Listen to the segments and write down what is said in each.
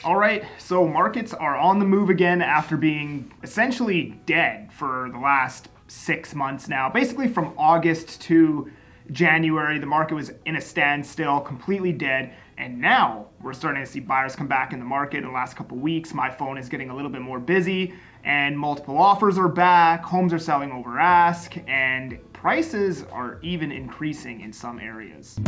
All right, so markets are on the move again after being essentially dead for the last 6 months now. Basically from August to January, the market was in a standstill, completely dead. And now we're starting to see buyers come back in the market in the last couple weeks. My phone is getting a little bit more busy and multiple offers are back. Homes are selling over ask and prices are even increasing in some areas.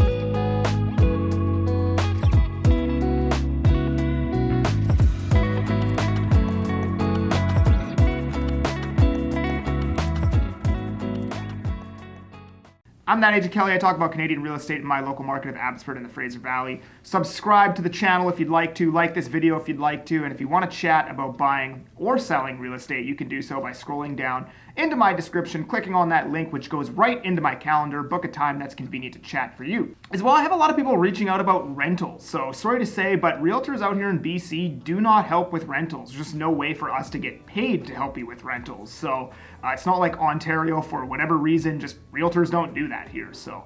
I'm 𝐕𝐈𝐃𝐄𝐒. I talk about Canadian real estate in my local market of Abbotsford and the Fraser Valley. Subscribe to the channel if you'd like to, like this video if you'd like to, and if you want to chat about buying or selling real estate, you can do so by scrolling down into my description, clicking on that link which goes right into my calendar. Book a time that's convenient to chat for you. As well, I have a lot of people reaching out about rentals. So sorry to say, but realtors out here in BC do not help with rentals. There's just no way for us to get paid to help you with rentals. So it's not like Ontario, for whatever reason, just realtors don't do that here. So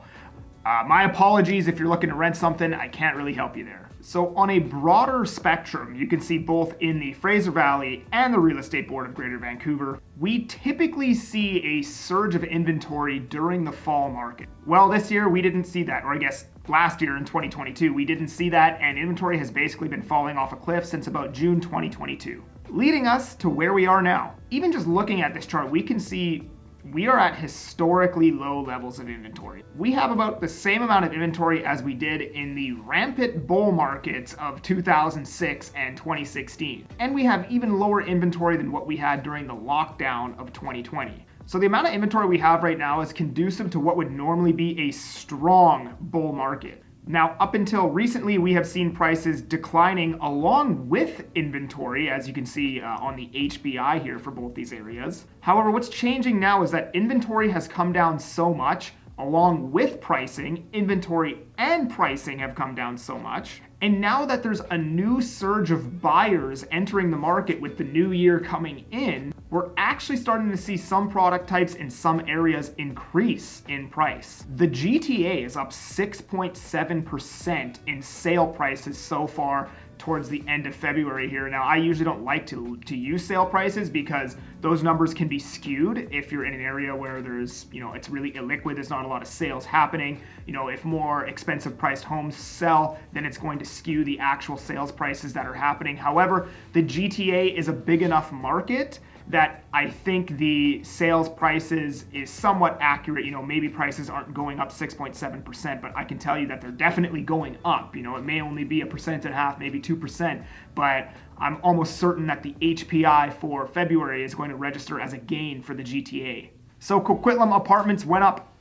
my apologies if you're looking to rent something, I can't really help you there. So on a broader spectrum, you can see both in the Fraser Valley and the Real Estate Board of Greater Vancouver, we typically see a surge of inventory during the fall market. Well, this year we didn't see that, or I guess last year in 2022, we didn't see that, and inventory has basically been falling off a cliff since about June 2022. Leading us to where we are now. Even just looking at this chart, we can see we are at historically low levels of inventory. We have about the same amount of inventory as we did in the rampant bull markets of 2006 and 2016. And we have even lower inventory than what we had during the lockdown of 2020. So the amount of inventory we have right now is conducive to what would normally be a strong bull market. Now, up until recently, we have seen prices declining along with inventory, as you can see on the HBI here for both these areas. However, what's changing now is that inventory has come down so much, along with pricing, inventory and pricing have come down so much. And now that there's a new surge of buyers entering the market with the new year coming in, we're actually starting to see some product types in some areas increase in price. The GTA is up 6.7% in sale prices so far towards the end of February here. Now, I usually don't like to use sale prices because those numbers can be skewed if you're in an area where there's, it's really illiquid, there's not a lot of sales happening. If more expensive priced homes sell, then it's going to skew the actual sales prices that are happening. However, the GTA is a big enough market that I think the sales prices is somewhat accurate. Maybe prices aren't going up 6.7%, but I can tell you that they're definitely going up. It may only be 1.5%, maybe 2%, but I'm almost certain that the HPI for February is going to register as a gain for the GTA. So Coquitlam apartments went up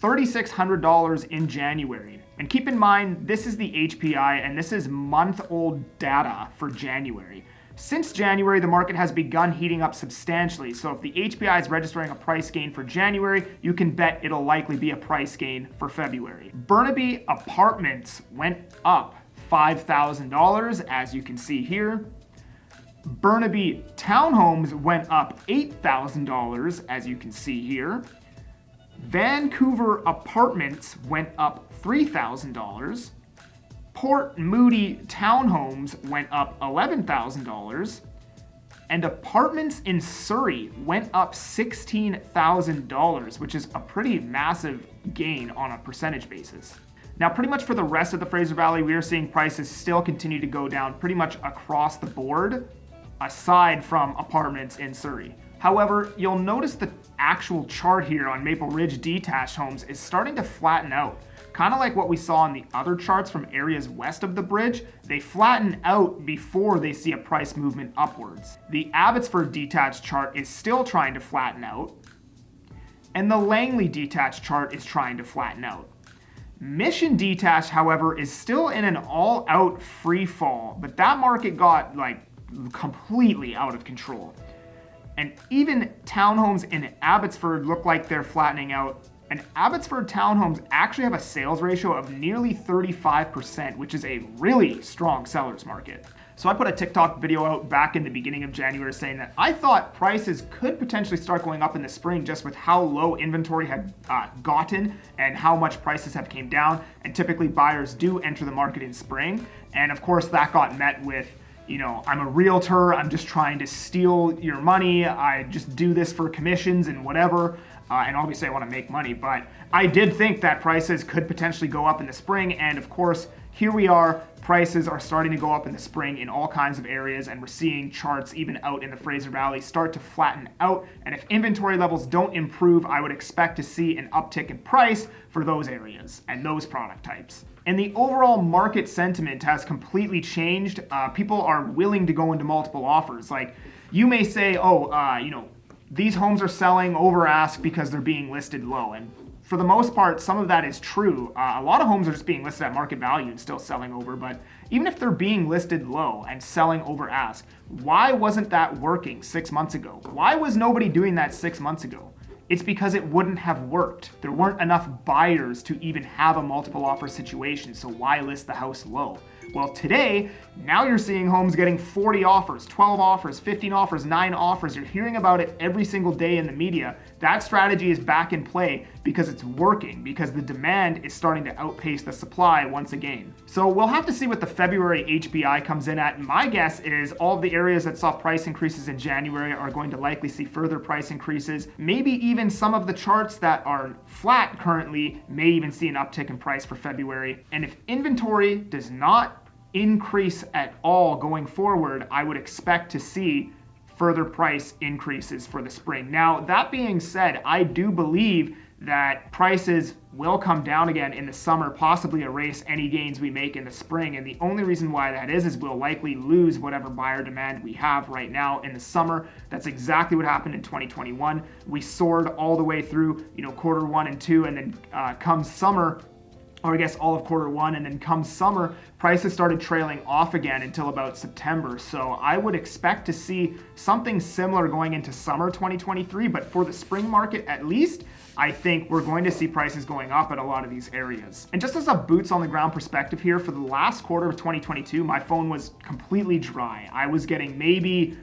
$3,600 in January. And keep in mind, this is the HPI and this is month-old data for January. Since January, the market has begun heating up substantially, so if the HPI is registering a price gain for January, you can bet it'll likely be a price gain for February. Burnaby apartments went up $5,000, as you can see here. Burnaby townhomes went up $8,000, as you can see here. Vancouver apartments went up $3,000. Port Moody townhomes went up $11,000, and apartments in Surrey went up $16,000, which is a pretty massive gain on a percentage basis. Now, pretty much for the rest of the Fraser Valley, we are seeing prices still continue to go down pretty much across the board, aside from apartments in Surrey. However, you'll notice the actual chart here on Maple Ridge detached homes is starting to flatten out. Kind of like what we saw in the other charts from areas west of the bridge, they flatten out before they see a price movement upwards. The Abbotsford detached chart is still trying to flatten out, and the Langley detached chart is trying to flatten out. Mission detached, however, is still in an all-out free fall, but that market got completely out of control. And even townhomes in Abbotsford look like they're flattening out. And Abbotsford townhomes actually have a sales ratio of nearly 35%, which is a really strong seller's market. So I put a TikTok video out back in the beginning of January saying that I thought prices could potentially start going up in the spring just with how low inventory had gotten and how much prices have came down. And typically buyers do enter the market in spring. And of course that got met with you know, I'm a realtor, I'm just trying to steal your money, I just do this for commissions and whatever, and obviously I want to make money, but I did think that prices could potentially go up in the spring, and of course, here we are, prices are starting to go up in the spring in all kinds of areas, and we're seeing charts even out in the Fraser Valley start to flatten out, and if inventory levels don't improve, I would expect to see an uptick in price for those areas and those product types. And the overall market sentiment has completely changed. People are willing to go into multiple offers. Like, you may say, you know, these homes are selling over ask because they're being listed low. And for the most part, some of that is true. A lot of homes are just being listed at market value and still selling over. But even if they're being listed low and selling over ask, why wasn't that working 6 months ago? Why was nobody doing that 6 months ago? It's because it wouldn't have worked. There weren't enough buyers to even have a multiple offer situation, so why list the house low? Well, today, now you're seeing homes getting 40 offers, 12 offers, 15 offers, 9 offers. You're hearing about it every single day in the media. That strategy is back in play because it's working, because the demand is starting to outpace the supply once again. So we'll have to see what the February HPI comes in at. My guess is all of the areas that saw price increases in January are going to likely see further price increases. Maybe even some of the charts that are flat currently may even see an uptick in price for February. And if inventory does not increase at all going forward, I would expect to see further price increases for the spring. Now, that being said, I do believe that prices will come down again in the summer, possibly erase any gains we make in the spring. And the only reason why that is we'll likely lose whatever buyer demand we have right now in the summer. That's exactly what happened in 2021. We soared all the way through, you know, quarter 1 and 2, and then come summer, or I guess all of quarter 1, and then come summer, prices started trailing off again until about September. So I would expect to see something similar going into summer 2023, but for the spring market at least, I think we're going to see prices going up at a lot of these areas. And just as a boots on the ground perspective here, for the last quarter of 2022, my phone was completely dry. I was getting maybe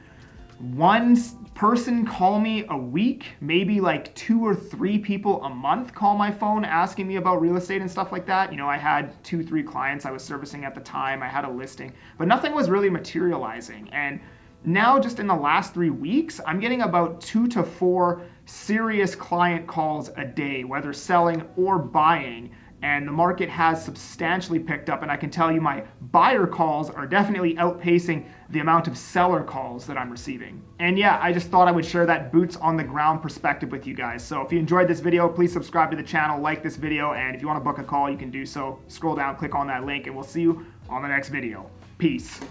one person call me a week, maybe like 2 or 3 people a month call my phone asking me about real estate and stuff like that. You know, I had 2-3 clients I was servicing at the time. I had a listing, but nothing was really materializing. And now just in the last 3 weeks, I'm getting about 2 to 4 serious client calls a day, whether selling or buying. And the market has substantially picked up, and I can tell you my buyer calls are definitely outpacing the amount of seller calls that I'm receiving. And yeah, I just thought I would share that boots on the ground perspective with you guys. So if you enjoyed this video, please subscribe to the channel, like this video, and if you want to book a call, you can do so. Scroll down, click on that link, and we'll see you on the next video. Peace.